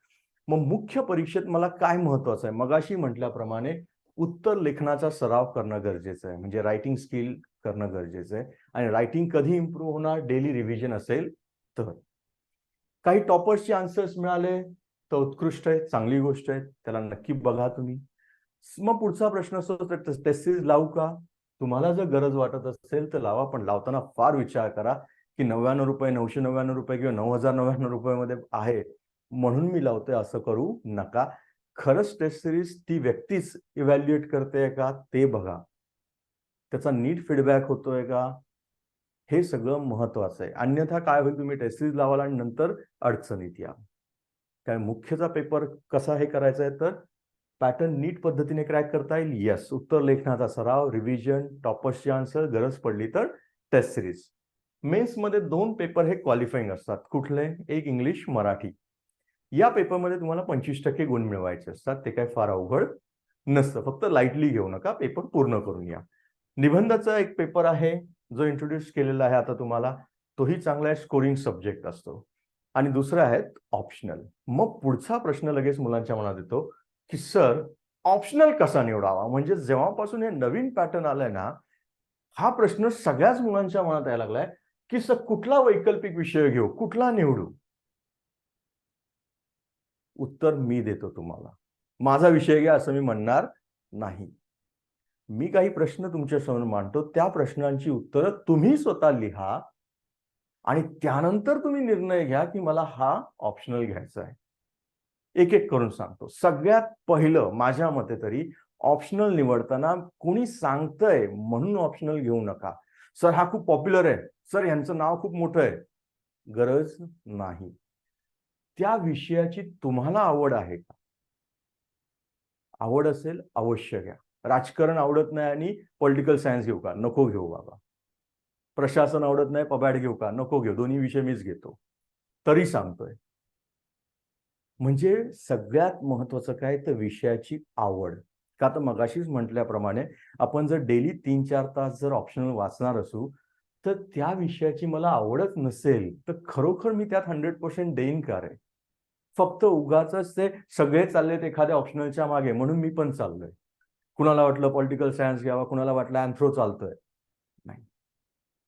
मग मुख्य परीक्षेत मला काय महत्वाचं आहे? मगाशी म्हटल्याप्रमाणे उत्तर लेखनाचा सराव करणं गरजेचं आहे. म्हणजे रायटिंग स्किल करणं गरजेचं आहे. आणि रायटिंग कधी इम्प्रूव्ह होणार? डेली रिव्हिजन असेल तर. काही टॉपर्सचे आन्सर्स मिळाले तर उत्कृष्ट आहे, चांगली गोष्ट आहे, त्याला नक्की बघा तुम्ही. मग पुढचा प्रश्न असतो, टेस्टिस लावू का? तुम्हाला जर गरज वाटत असेल तर लावा, पण लावताना फार विचार करा की 99 रुपये, 999 रुपये किंवा 9099 रुपये मध्ये आहे म्हणून मी लावतोय, असं करू नका. खरंच टेस्ट सिरीज ती व्यक्तीच इव्हॅल्युएट करते का ते बघा. त्याचा नीट फीडबॅक होतोय का, हे सगळं महत्वाचं आहे. अन्यथा काय होईल, तुम्ही टेस्ट सिरीज लावाल आणि नंतर अडचणीत या. काय मुख्यचा पेपर कसा हे करायचा आहे, तर पॅटर्न नीट पद्धतीने क्रॅक करता येईल. येस, उत्तर लेखनाचा सराव, रिव्हिजन, टॉपर्सची आन्सर, गरज पडली तर टेस्ट सिरीज. मेन्समध्ये 2 पेपर हे क्वालिफाईंग असतात. कुठले? एक इंग्लिश, मराठी. या पेपरमध्ये तुम्हाला 25% गुण मिळवायचे असतात. ते काय फार अवघड नसतं. फक्त लाईटली घेऊ नका, पेपर पूर्ण करून या. निबंधाचा एक पेपर आहे जो इंट्रोड्यूस केलेला आहे आता तुम्हाला, तोही चांगला आहे, स्कोरिंग सब्जेक्ट असतो. आणि दुसरं आहे ऑप्शनल. मग पुढचा प्रश्न लगेच मुलांच्या मनात येतो की सर, ऑप्शनल कसा निवडावा? म्हणजे जेव्हापासून हे नवीन पॅटर्न आलाय ना, हा प्रश्न सगळ्याच मुलांच्या मनात यायला लागलाय की सर, कुठला वैकल्पिक विषय घेऊ, कुठला निवडू? उत्तर मी देतो तुम्हाला. माझा विषय घ्या असं मी म्हणणार नाही. मी काही प्रश्न तुमच्यासमोर मांडतो, त्या प्रश्नांची उत्तरं तुम्ही स्वतः लिहा आणि त्यानंतर तुम्ही निर्णय घ्या की मला हा ऑप्शनल घ्यायचा आहे. एक एक करून सांगतो. सगळ्यात पहिलं माझ्या मते तरी, ऑप्शनल निवडताना कोणी सांगतंय म्हणून ऑप्शनल घेऊ नका. सर हा खूप पॉप्युलर आहे, सर यांचं नाव खूप मोठं आहे. गरज नाही. त्या विषयाची तुम्हाला आवड आहे का? आवड असेल अवश्य घ्या. राजकारण आवडत नाही आणि पॉलिटिकल सायन्स घेऊ का? नको घेऊ बाबा. प्रशासन आवडत नाही, पबॅड घेऊ का? नको घेऊ. दोन्ही विषय मीच घेतो. तरी सांगतोय. म्हणजे सगळ्यात महत्वाचं काय, तर विषयाची आवड. का तर मगाशीच म्हटल्याप्रमाणे आपण जर डेली 3-4 तास जर ऑप्शनल वाचणार असू, तर त्या विषयाची मला आवडच नसेल, तर खरोखर मी त्यात 100% देईन का रे? फक्त उगाचच ते सगळे चाललेत एखाद्या ऑप्शनलच्या मागे म्हणून मी पण चाललोय. कुणाला वाटलं पॉलिटिकल सायन्स घ्यावा, कुणाला वाटलं अँथ्रो चालतोय. नाही.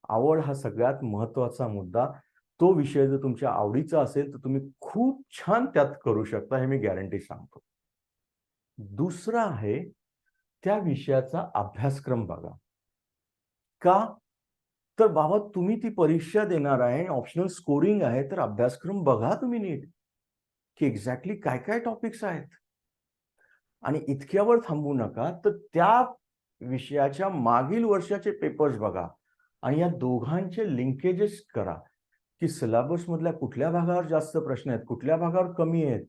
आवड हा सगळ्यात महत्वाचा मुद्दा. तो विषय जर तुमच्या आवडीचा असेल, तर तुम्ही खूप छान त्यात करू शकता, हे मी गॅरंटी सांगतो. दुसरं आहे, त्या विषयाचा अभ्यासक्रम बघा. का? तर बाबा तुम्ही ती परीक्षा देणार आहे, ऑप्शनल स्कोरिंग आहे, तर अभ्यासक्रम बघा तुम्ही नीट, की एक्झॅक्टली काय-काय टॉपिक्स आहेत. आणि इतक्यावर थांबू नका, तर त्या विषयाच्या मागील वर्षाचे पेपर्स बघा आणि या दोघांचे लिंकेजेस करा, की सिलेबसमधल्या कुठल्या भागावर जास्त प्रश्न आहेत, कुठल्या भागावर कमी आहेत.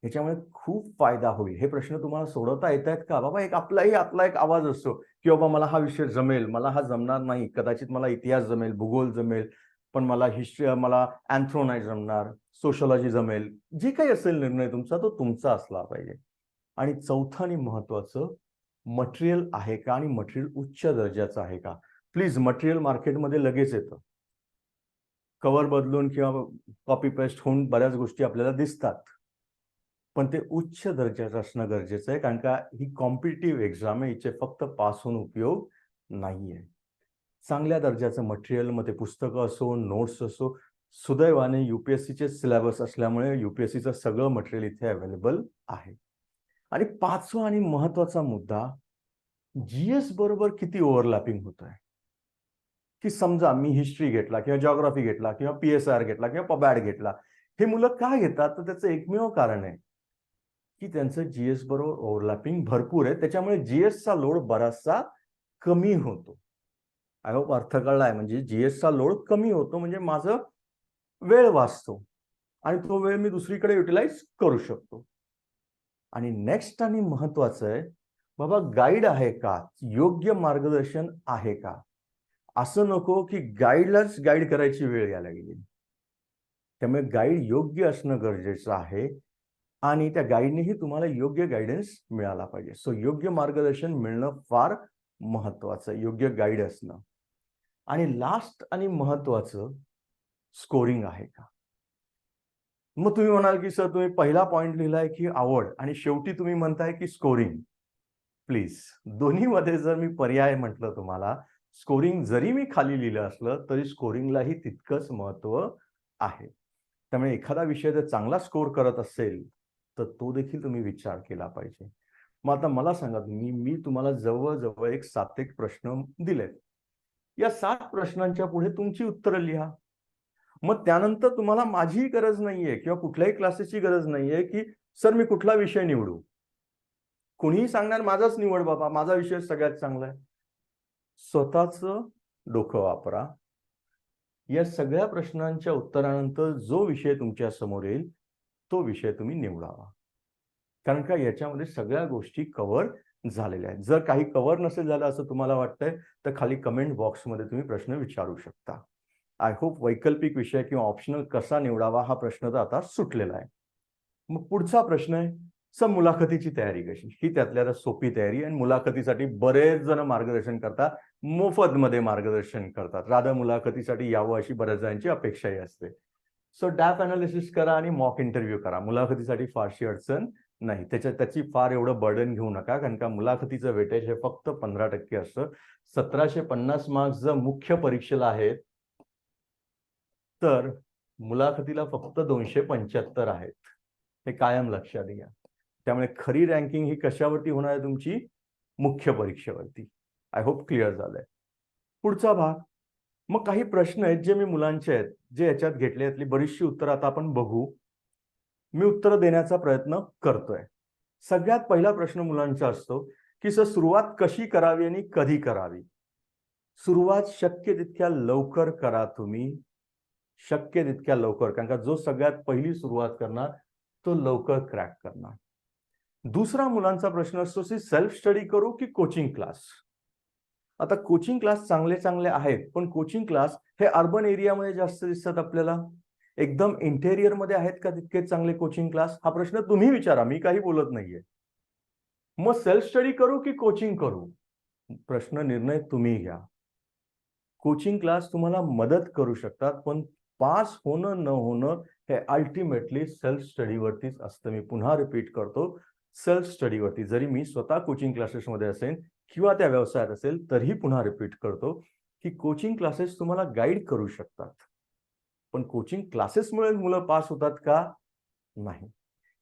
याच्यामुळे खूप फायदा होईल. हे प्रश्न तुम्हाला सोडवता येतायत का? बाबा एक आपलाही आतला एक आवाज असतो, की बाबा मला हा विषय जमेल, मला हा जमणार नाही. कदाचित मला इतिहास जमेल, भूगोल जमेल, पण मला हिस्ट्री, मला अँथ्रो नाही जमणार, सोशिओलॉजी जमेल. जे काही असेल निर्णय तुमचा, तो तुमचा असला पाहिजे. आणि चौथं आणि महत्वाचं, मटेरियल आहे का आणि मटेरियल उच्च दर्जाचं आहे का? प्लीज, मटेरियल मार्केटमध्ये लगेच येतं. कव्हर बदलून किंवा कॉपी पेस्ट होऊन बऱ्याच गोष्टी आपल्याला दिसतात. पण ते उच्च दर्जाचं असणं गरजेचं आहे, कारण का ही कॉम्पिटिटिव्ह एक्झाम आहे, हिचे फक्त पास होऊन उपयोग नाहीये. चांगल्या दर्जाचं मटेरियल, मग ते पुस्तकं असो, नोट्स असो. सुदैवाने यूपीएससीचे सिलेबस असल्यामुळे यूपीएससीचं सगळं मटेरियल इथे अवेलेबल आहे. आणि 5वा आणि महत्वाचा मुद्दा, जीएस बरोबर किती ओव्हरलॅपिंग होतंय? की समजा मी हिस्ट्री घेतला किंवा जिओग्राफी घेतला किंवा पीएसआर घेतला किंवा पबॅड घेतला. हे मुलं का घेतात? तर त्याचं एकमेव कारण आहे, की त्यांचं जीएस बरोबर ओव्हरलॅपिंग भरपूर आहे. त्याच्यामुळे जीएसचा लोड बराचसा कमी होतो. आय होप अर्थ कळलाय. म्हणजे जीएसचा लोड कमी होतो म्हणजे माझं वेळ वाचतो आणि तो वेळ मी दुसरीकडे युटिलाइज करू शकतो. आणि नेक्स्ट आणि महत्वाचं आहे, बाबा गाईड आहे का? योग्य मार्गदर्शन आहे का? असं नको की गाईडलाच गाईड करायची वेळ यायला गेली. त्यामुळे गाईड योग्य असणं गरजेचं आहे आणि त्या गाईडनेही तुम्हाला योग्य गाईडन्स मिळाला पाहिजे. सो योग्य मार्गदर्शन मिळणं फार महत्वाचं आहे, योग्य गाईड असणं. आणि लास्ट आणि महत्वाचं, स्कोरिंग आहे का? मग तुम्ही म्हणाल की सर, तुम्ही पहिला पॉइंट लिहिलाय की आवड आणि शेवटी तुम्ही म्हणताय की स्कोरिंग. प्लीज, दोन्हीमध्ये जर मी पर्याय म्हटलं तुम्हाला, स्कोरिंग जरी मी खाली लिहिलं असलं तरी स्कोरिंगलाही तितकंच महत्व आहे. त्यामुळे एखादा विषय जर चांगला स्कोर करत असेल, तर तो देखील तुम्ही विचार केला पाहिजे. मग आता मला सांगा, मी तुम्हाला जवळ-जवळ एक 7 एक प्रश्न दिलेत. या 7 प्रश्नांच्या पुढे तुमची उत्तरं लिहा. मग त्यानंतर तुम्हाला माझीही गरज नाहीये किंवा कुठल्याही क्लासेसची गरज नाहीये की सर मी कुठला विषय निवडू. कोणीही सांगणार माझाच निवड बाबा, माझा विषय सगळ्यात चांगला आहे. स्वतःचं डोकं वापरा. या सगळ्या प्रश्नांच्या उत्तरानंतर जो विषय तुमच्या समोर येईल तो विषय तुम्ही निवडावा. कारण का याच्यामध्ये सगळ्या गोष्टी कव्हर झालेल्या आहेत. जर काही कव्हर नसेल झालं असं तुम्हाला वाटतंय तर खाली कमेंट बॉक्समध्ये तुम्ही प्रश्न विचारू शकता. आय होप वैकल्पिक विषय किंवा ऑप्शनल कसा निवडावा हा प्रश्न तर आता सुटलेला आहे. मग पुढचा प्रश्न आहे, सर मुलाखतीची तयारी कशी? ही त्यातल्या सोपी तयारी आणि मुलाखतीसाठी बरेच जण मार्गदर्शन करतात, मोफतमध्ये मार्गदर्शन करतात. राधा मुलाखतीसाठी यावं अशी बऱ्याच जणांची अपेक्षाही असते. सो डॅप अनालिसिस करा आणि मॉक इंटरव्ह्यू करा. मुलाखतीसाठी फारशी अडचण नाही. त्याची फार एवढं बर्डन घेऊ नका, कारण का मुलाखतीचं वेटेज हे फक्त 15% असतं. 1750 मार्क्स जर मुख्य परीक्षेला आहेत तर मुलाखतीला फक्त 275 आहेत. हे कायम लक्षात घ्या. त्यामुळे खरी रँकिंग ही कशावरती होणार आहे तुमची? मुख्य परीक्षेवरती. आय होप क्लिअर झालंय. पुढचा भाग, मग काही प्रश्न आहेत जे मी मुलांचे आहेत, जे याच्यात घेतले, यातली बरीचशी उत्तरं आता आपण बघू. मी उत्तरं देण्याचा प्रयत्न करतोय. सगळ्यात पहिला प्रश्न मुलांचा असतो की सर सुरुवात कशी करावी आणि कधी करावी? सुरुवात शक्य तितक्या लवकर करा तुम्ही. शक्य तितक्या लवकर, कारण का जो सगळ्यात पहिली सुरुवात करणार तो लवकर क्रॅक करणार. दुसरा मुलांचा प्रश्न असतो की सेल्फ स्टडी करू की कोचिंग क्लास? आता कोचिंग क्लास चांगले चांगले आहेत, पण कोचिंग क्लास हे अर्बन एरियामध्ये जास्त दिसतात आपल्याला. एकदम इंटेरियर मध्ये आहेत का तितके चांगले कोचिंग क्लास? हा प्रश्न तुम्ही विचारा, मी काही बोलत नाहीये. मग सेल्फ स्टडी करू की कोचिंग करू? प्रश्न निर्णय तुम्ही घ्या. कोचिंग क्लास तुम्हाला मदत करू शकतात, पण पास होणं न होणं हे अल्टिमेटली सेल्फ स्टडीवरतीच असतं. मी पुन्हा रिपीट करतो, सेल्फ स्टडीवरती. जरी मी स्वतः कोचिंग क्लासेसमध्ये असेल किंवा त्या व्यवसायात असेल तरीही पुन्हा रिपीट करतो की कोचिंग क्लासेस तुम्हाला गाईड करू शकतात, पण कोचिंग क्लासेसमुळे मुलं पास होतात का? नाही.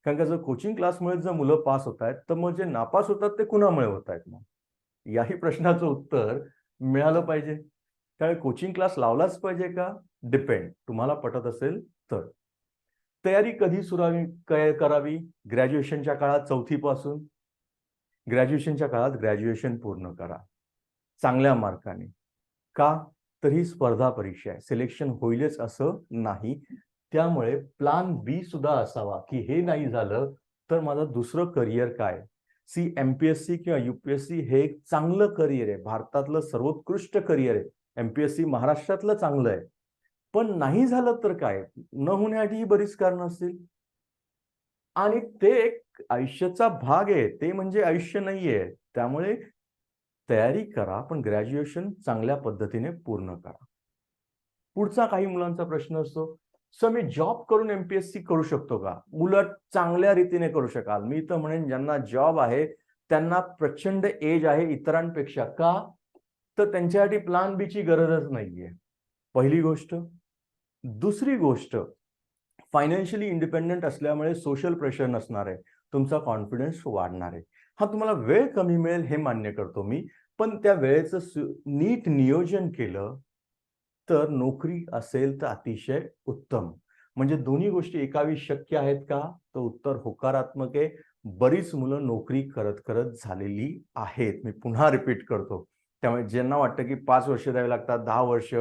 कारण का जर कोचिंग क्लासमुळे जर मुलं पास होत आहेत तर मग जे नापास होतात ते कुणामुळे होत आहेत? मग याही प्रश्नाचं उत्तर मिळालं पाहिजे. त्यामुळे कोचिंग क्लास लावलाच पाहिजे का? डिपेंड. तुम्हाला पटत असेल तर. तयारी कधी करावी? ग्रॅज्युएशनच्या काळात 4थी पासून. ग्रॅज्युएशनच्या काळात ग्रॅज्युएशन पूर्ण करा चांगल्या मार्काने. का? तर ही स्पर्धा परीक्षा आहे, सिलेक्शन होईलच असं नाही. त्यामुळे प्लॅन बी सुद्धा असावा की हे नाही झालं तर माझं दुसरं करिअर काय? एमपीएससी किंवा युपीएससी हे एक चांगलं करिअर आहे, भारतातलं सर्वोत्कृष्ट करिअर आहे. एमपीएससी महाराष्ट्रातलं चांगलं आहे, पण नाही झालं तर काय? न होण्यासाठी बरीच कारणं असतील आणि ते एक आयुष्याचा भाग आहे, ते म्हणजे आयुष्य नाहीये. त्यामुळे तयारी करा, पण ग्रॅज्युएशन चांगल्या पद्धतीने पूर्ण करा. पुढचा काही मुलांचा प्रश्न असतो, सर मी जॉब करून एमपीएससी करू शकतो का? उलट चांगल्या रीतीने करू शकाल. मी तर म्हणेन ज्यांना जॉब आहे त्यांना प्रचंड एज आहे इतरांपेक्षा. का? तर त्यांच्यासाठी प्लॅन बी ची गरजच नाहीये. पहिली गोष्ट. दुसरी गोष्ट, फायनान्शियली इंडिपेंडेंट असल्यामुळे सोशल प्रेशर नसणार आहे, तुमचा कॉन्फिडन्स वाढणार आहे. हा तुम्हाला वेळ कमी मिळेल हे मान्य करतो मी, पण त्या वेळेचं नीट नियोजन केलं तर नोकरी असेल तर अतिशय उत्तम. म्हणजे दोन्ही गोष्टी एकावी शक्य आहेत का? तर उत्तर होकारात्मक आहे. बरीच मुलं नोकरी करत करत झालेली आहेत. मी पुन्हा रिपीट करतो. त्यामुळे ज्यांना वाटतं की 5 वर्ष द्यावी लागतात, 10 वर्ष,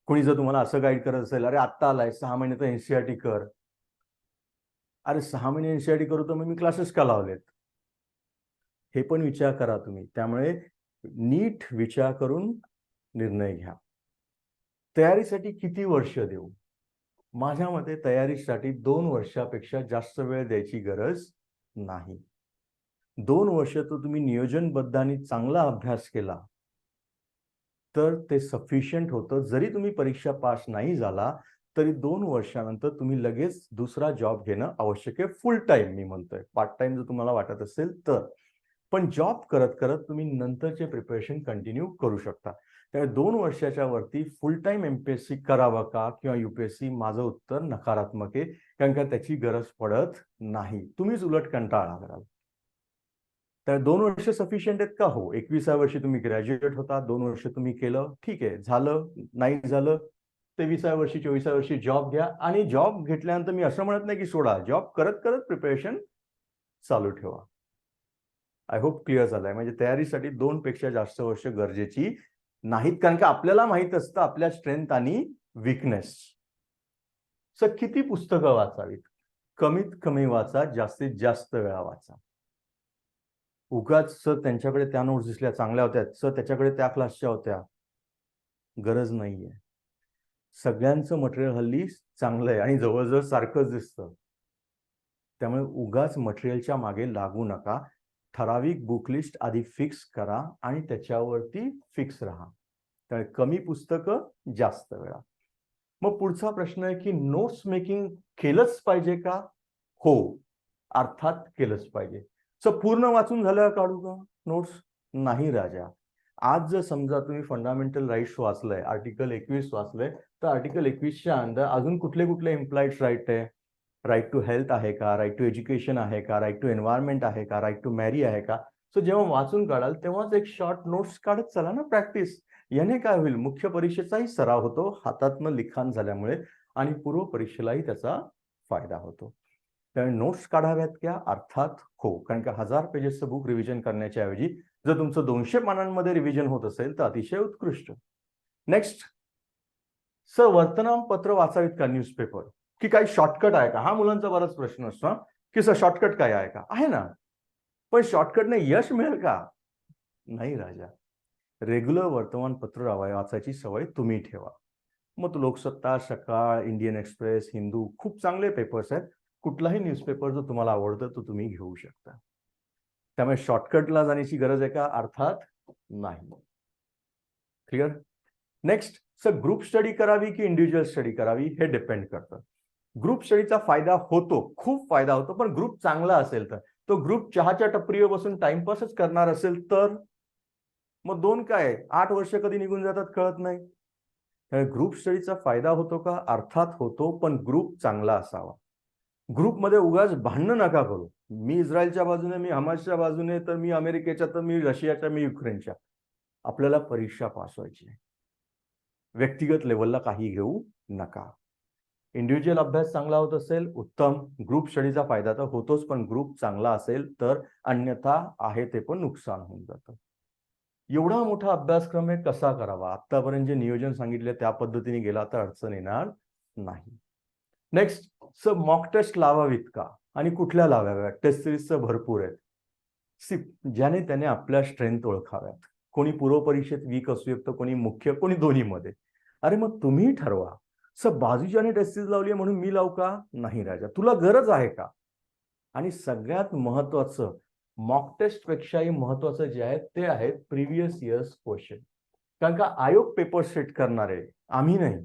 कोणी जर तुम्हाला असं गाईड करत असेल, अरे आत्ता आलाय 6 महिने तर एनसीईआरटी कर. अरे 6 महिने एनसीईआरटी करू तर मग मी क्लासेस का लावलेत? हे पण विचार करा तुम्ही. त्यामुळे नीट विचार करून निर्णय घ्या. तयारीसाठी किती वर्ष देऊ? माझ्या मते तयारीसाठी 2 वर्षापेक्षा जास्त वेळ द्यायची गरज नाही. 2 वर्ष तर तुम्ही नियोजनबद्ध आणि चांगला अभ्यास केला तर ते सफिशियंट होतं. जरी तुम्ही परीक्षा पास नाही झाला तरी 2 वर्षानंतर तुम्ही लगेच दुसरा जॉब घेणं आवश्यक आहे. फुल टाईम मी म्हणतोय. पार्ट टाईम जर तुम्हाला वाटत असेल तर. पण जॉब करत करत तुम्ही नंतरचे प्रिपरेशन कंटिन्यू करू शकता. त्यामुळे 2 वर्षाच्या वरती फुल टाईम एमपीएससी करावं का किंवा युपीएससी? माझं उत्तर नकारात्मक आहे, कारण का त्याची गरज पडत नाही. तुम्हीच उलट कंटाळा कराल. तर 2 वर्ष सफिशियंट आहेत का? हो. 21व्या वर्षी तुम्ही ग्रॅज्युएट होता, 2 वर्ष तुम्ही केलं, ठीक आहे. झालं, नाही झालं, 23व्या वर्षी 24व्या वर्षी जॉब घ्या आणि जॉब घेतल्यानंतर मी असं म्हणत नाही की सोडा, जॉब करत करत प्रिपरेशन चालू ठेवा. आय होप क्लिअर झालंय. म्हणजे तयारीसाठी 2 पेक्षा जास्त वर्ष गरजेची नाहीत, कारण की आपल्याला माहित असतं आपल्या स्ट्रेंथ आणि विकनेस. सर किती पुस्तकं वाचावीत? कमीत कमी वाचा, जास्तीत जास्त वेळा वाचा. उगाच सर त्यांच्याकडे त्या नोट्स दिसल्या चांगल्या होत्या, सर त्याच्याकडे त्या क्लासच्या होत्या. गरज नाहीये. सगळ्यांचं मटेरियल हल्ली चांगलं आहे आणि जवळजवळ सारखंच दिसतं. त्यामुळे उगाच मटेरियलच्या मागे लागू नका. ठराविक बुक लिस्ट आधी फिक्स करा आणि त्याच्यावरती फिक्स राहा. त्यामुळे कमी पुस्तकं जास्त वेळा. मग पुढचा प्रश्न आहे की नोट्स मेकिंग केलंच पाहिजे का? हो, अर्थात केलंच पाहिजे. सर पूर्ण वाचून झाल्यावर काढू का नोट्स? नाही राजा. आज जर समजा तुम्ही फंडामेंटल राईट्स वाचलंय, आर्टिकल 21 वाचलंय, तर आर्टिकल 21च्या अंदर अजून कुठले कुठले इम्प्लाइड राईट आहे? राईट टू हेल्थ आहे का? राईट टू एज्युकेशन आहे का? राईट टू एन्व्हायरमेंट आहे का? राईट टू मॅरी आहे का? सो जेव्हा वाचून काढाल तेव्हाच एक शॉर्ट नोट्स काढत चला ना, प्रॅक्टिस. याने काय होईल? मुख्य परीक्षेचाही सराव होतो हातातनं लिखाण झाल्यामुळे आणि पूर्व परीक्षेलाही त्याचा फायदा होतो. त्यामुळे नोट्स काढाव्यात का? अर्थात हो, कारण का 1000 पेजेसचं बुक रिव्हिजन करण्याच्या ऐवजी जर तुमचं 200 पानांमध्ये रिव्हिजन होत असेल तर अतिशय उत्कृष्ट. नेक्स्ट, सर वर्तमानपत्र वाचावीत का न्यूजपेपर? की काही शॉर्टकट आहे का? हा मुलांचा बराच प्रश्न असतो की सर शॉर्टकट काय आहे का? आहे ना, पण शॉर्टकटने यश मिळेल का? नाही राजा. रेग्युलर वर्तमानपत्र वाचायची सवय तुम्ही ठेवा. मग लोकसत्ता, सकाळ, इंडियन एक्सप्रेस, हिंदू खूप चांगले पेपर्स आहेत. कुठलाही न्यूजपेपर जो तुम्हाला आवडतं तो तुम्ही घेऊ शकता. त्यामुळे शॉर्टकटला जाण्याची गरज आहे का? अर्थात नाही. Clear? Next, sir group study करावी की इंडिव्हिज्युअल स्टडी करावी हे डिपेंड करतं. ग्रुप स्टडीचा फायदा होतो, खूप फायदा होतो, पण ग्रुप चांगला असेल तर. तो ग्रुप चहाच्या टपरीवर बसून टाइमपासच करणार असेल तर मग 2 काय 8 वर्ष कधी निघून जातात कळत नाही. ग्रुप स्टडीचा फायदा होतो का? अर्थात होतो, पण ग्रुप चांगला असावा. ग्रुपमध्ये उगाच भांडणं नका करू. मी इस्रायलच्या बाजूने, मी हमासच्या बाजूने, तर मी अमेरिकेच्या, तर मी रशियाच्या, मी युक्रेनच्या. आपल्याला परीक्षा पास व्हायची आहे. व्यक्तिगत लेवलला काही घेऊ नका. इंडिव्हिज्युअल अभ्यास चांगला होत असेल उत्तम. ग्रुप स्टडीचा फायदा तर होतोच, पण ग्रुप चांगला असेल तर अन्यथा आहे ते पण नुकसान होऊन जातं. एवढा मोठा अभ्यासक्रम आहे कसा करावा? आतापर्यंत जे नियोजन सांगितले त्या पद्धतीने गेला तर अडचण येणार नाही. नेक्स्ट, सर मॉक टेस्ट लावावीत का? आणि कुठल्या लावाव्या? टेस्ट सिरीजचं भरपूर आहेत. ज्याने त्याने आपल्या स्ट्रेंथ ओळखाव्यात. कोणी पूर्व परीक्षेत वीक असू शकतं, कोणी मुख्य, कोणी दोन्हीमध्ये. अरे मग तुम्ही ठरवा. सर बाजूच्याने टेस्ट सिरीज लावली म्हणून मी लावू का? नाही राजा. तुला गरज आहे का? आणि सगळ्यात महत्वाचं, मॉक टेस्ट पेक्षाही महत्वाचं जे आहे ते आहे प्रिव्हियस इयर्स क्वेश्चन. कारण का आयोग पेपर सेट करणार आहे, आम्ही नाही.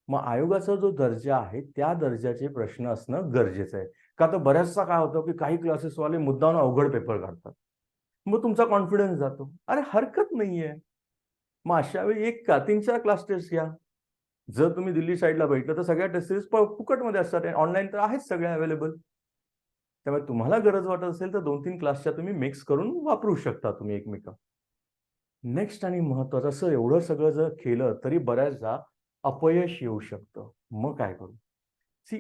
मग आयोगाचा जो दर्जा आहे त्या दर्जाचे प्रश्न असणं गरजेचं आहे. का तर बऱ्याचदा काय होतं की काही क्लासेसवाले मुद्दाम अवघड पेपर काढतात. मग तुमचा कॉन्फिडन्स जातो. अरे हरकत नाहीये. मग अशा वेळी एक का 3-4 क्लास टेस्ट घ्या. जर तुम्ही दिल्ली साईडला भेटलं तर सगळ्या टेस्ट सिरीज फुकटमध्ये असतात. ऑनलाईन तर आहेच सगळ्या अवेलेबल. त्यामुळे तुम्हाला गरज वाटत असेल तर 2-3 क्लासच्या तुम्ही मिक्स करून वापरू शकता तुम्ही एकमेकांना. नेक्स्ट आणि महत्वाचं, असं एवढं सगळं जर केलं तरी बऱ्याचदा अपयश येऊ शकतं. मग काय करू?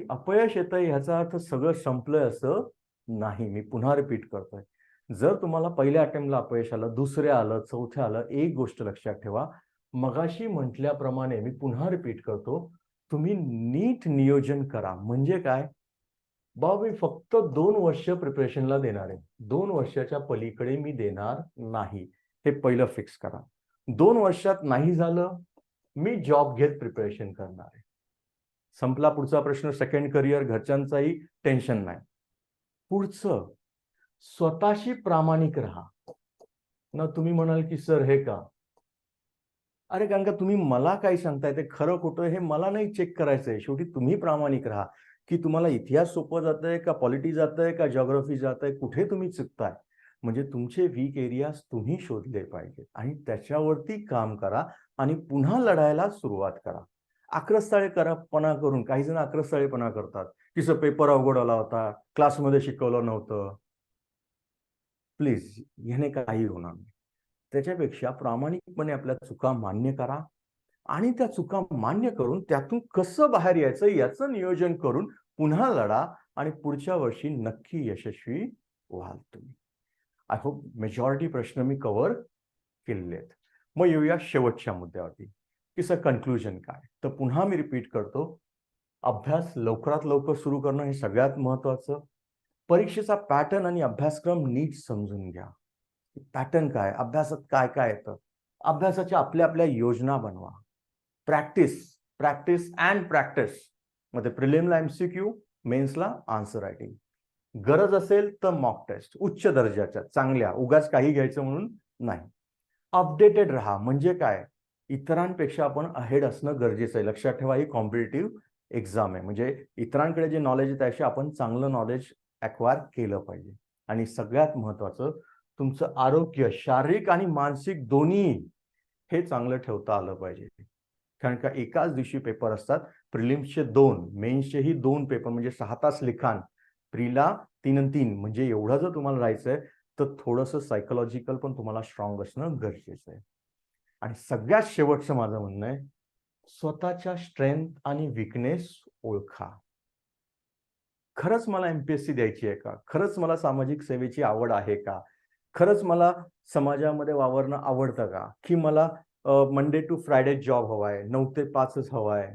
अपयश येतंय ह्याचा अर्थ सगळं संपलंय असं नाही. मी पुन्हा रिपीट करतोय. जर तुम्हाला पहिल्या अटेम्प्टला अपयश आलं, दुसऱ्या आलं, चौथ्या आलं, एक गोष्ट लक्षात ठेवा. मगाशी म्हटल्याप्रमाणे मी पुन्हा रिपीट करतो. तुम्ही नीट नियोजन करा. म्हणजे काय? मी फक्त 2 वर्ष प्रिपरेशनला देणार आहे. 2 वर्षाच्या पलीकडे मी देणार नाही. हे पहिलं फिक्स करा. 2 वर्षात नाही झालं, मी जॉब घेत प्रिपरेशन करणार आहे. संपला पुढचा प्रश्न. सेकंड करिअर, घरच्यांचाही टेन्शन नाही. पुढचं, स्वतःशी प्रामाणिक राहा. ना तुम्ही म्हणाल की सर हे का? अरे कारण का तुम्ही मला काय सांगताय ते खरं खोटं हे मला नाही चेक करायचंय. शेवटी तुम्ही प्रामाणिक राहा की तुम्हाला इतिहास सोपं जातंय का पॉलिटी जातंय का जिओग्राफी जातंय, कुठे तुम्ही चुकताय. म्हणजे तुमचे वीक एरियाज तुम्ही शोधले पाहिजेत आणि त्याच्यावरती काम करा आणि पुन्हा लढायला सुरुवात करा. आक्रस्ताळेपणा करून काही जण आक्रस्ताळेपणा करतात की सर पेपर अवघड आला होता, क्लासमध्ये शिकवलं नव्हतं. प्लीज, ह्याने काही होणार नाही. त्याच्यापेक्षा प्रामाणिकपणे आपल्या चुका मान्य करा आणि त्या चुका मान्य करून त्यातून कसं बाहेर यायचं याचं नियोजन करून पुन्हा लढा आणि पुढच्या वर्षी नक्की यशस्वी व्हाल तुम्ही. आय होप मेजॉरिटी प्रश्न मी कव्हर केलेले आहेत. मग येऊया शेवटच्या मुद्द्यावरती की सर कन्क्लुजन काय. तर पुन्हा मी रिपीट करतो, अभ्यास लवकरात लवकर सुरू करणं हे सगळ्यात महत्वाचं. परीक्षेचा पॅटर्न आणि अभ्यासक्रम नीट समजून घ्या. पॅटर्न काय, अभ्यासात काय काय येतं, अभ्यासाच्या आपल्या आपल्या योजना बनवा. प्रॅक्टिस प्रॅक्टिस अँड प्रॅक्टिस मध्ये प्रिलिमला एमसीक्यू, मेन्सला आन्सर रायटिंग. गरज असेल तर मॉक टेस्ट उच्च दर्जाच्या चांगल्या, उगाच काही घ्यायचं म्हणून नाही. अपडेटेड राहा. म्हणजे काय, इतरांपेक्षा आपण अहेड असणं गरजेचं आहे. लक्षात ठेवा, ही कॉम्पिटिटिव्ह एक्झाम आहे. म्हणजे इतरांकडे जे नॉलेज आहे त्याशी आपण चांगलं नॉलेज ॲक्वायर केलं पाहिजे. आणि सगळ्यात महत्त्वाचं, तुमचं आरोग्य शारीरिक आणि मानसिक दोन्ही हे चांगलं ठेवता आलं पाहिजे. कारण का एकाच दिवशी पेपर असतात. प्रिलिम्सचे 2, मेन्सचेही 2 पेपर, म्हणजे 6 तास लिखाण. प्रीला 3 आणि 3, म्हणजे एवढं जर तुम्हाला राहायचंय तर थोडंसं सायकोलॉजिकल पण तुम्हाला स्ट्रॉंग असणं गरजेचं आहे. आणि सगळ्यात शेवटचं माझं म्हणणं आहे, स्वतःच्या स्ट्रेंथ आणि वीकनेस ओळखा. खरंच मला एमपीएससी द्यायची आहे का? खरंच मला सामाजिक सेवेची आवड आहे का? खरंच मला समाजामध्ये वावरणं आवडतं का? की मला मंडे टू फ्रायडे जॉब हवा आहे, 9 ते 5च हवा आहे?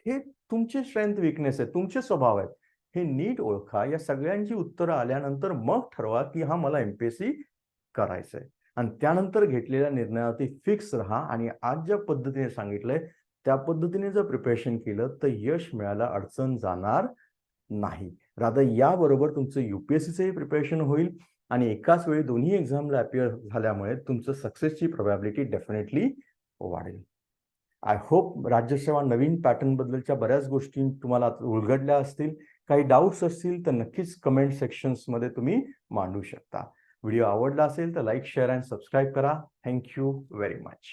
हे तुमचे स्ट्रेंथ वीकनेस आहे, तुमचे स्वभाव आहेत. हे नीट ओळखा. या सगळ्यांची उत्तरं आल्यानंतर मग ठरवा की हा मला एमपीएससी करायचंय. आणि त्यानंतर घेतलेल्या निर्णयावरती फिक्स राहा आणि आज ज्या पद्धतीने सांगितलंय त्या पद्धतीने जर प्रिपरेशन केलं तर यश मिळायला अडचण जाणार नाही. रादर याबरोबर तुमचं यूपीएससीचंही प्रिपरेशन होईल आणि एकाच वेळी दोन्ही एक्झामला अपिअर झाल्यामुळे तुमचं सक्सेसची प्रोबॅबिलिटी डेफिनेटली वाढेल. आय होप राज्यसेवा नवीन पॅटर्न बद्दलच्या बऱ्याच गोष्टी तुम्हाला उलगडल्या असतील. काही डाऊट्स असतील तर नक्कीच कमेंट सेक्शन्समध्ये तुम्ही मांडू शकता. व्हिडिओ आवडला असेल तर लाईक, शेअर अँड सबस्क्राईब करा. Thank you very much.